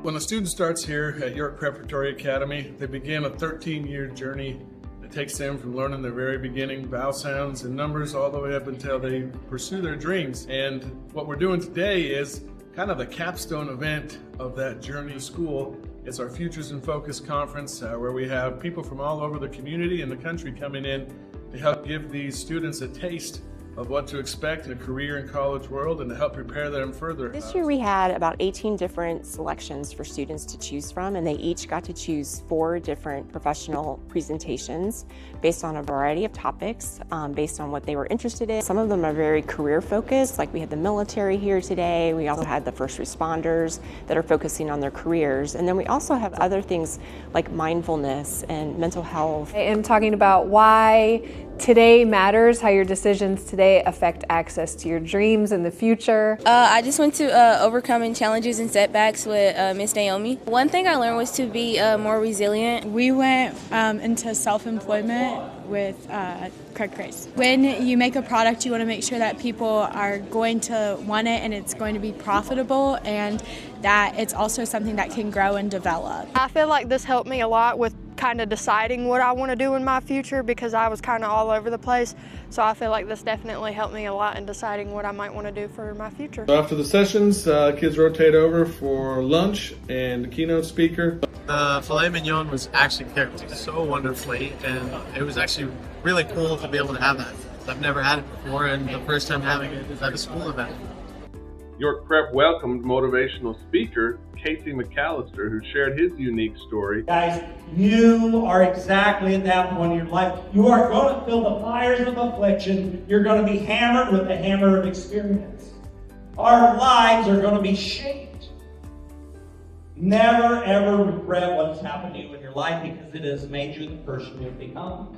When a student starts here at York Preparatory Academy, they begin a 13-year journey that takes them from learning their very beginning vowel sounds and numbers all the way up until they pursue their dreams. And what we're doing today is kind of the capstone event of that journey to school. It's our Futures in Focus conference where we have people from all over the community and the country coming in to help give these students a taste of what to expect in a career in college world and to help prepare them further. This year we had about 18 different selections for students to choose from, and they each got to choose 4 different professional presentations based on a variety of topics, based on what they were interested in. Some of them are very career focused, like we had the military here today. We also had the first responders that are focusing on their careers. And then we also have other things like mindfulness and mental health. I am talking about why today matters, how your decisions today affect access to your dreams in the future. I just went to overcoming challenges and setbacks with Miss Naomi. One thing I learned was to be more resilient. We went into self-employment with Craig Grace. When you make a product, you want to make sure that people are going to want it and it's going to be profitable and that it's also something that can grow and develop. I feel like this helped me a lot with kind of deciding what I want to do in my future because I was kind of all over the place. So I feel like this definitely helped me a lot in deciding what I might want to do for my future. So after the sessions, kids rotate over for lunch and the keynote speaker. Filet mignon was actually cooked so wonderfully, and it was actually really cool to be able to have that. I've never had it before, and the first time having it is at a school event. York Prep welcomed motivational speaker Casey McAllister, who shared his unique story. Guys, you are exactly at that point in your life. You are going to feel the fires of affliction. You're going to be hammered with the hammer of experience. Our lives are going to be shaped. Never ever regret what's happened to you in your life because it has made you the person you've become.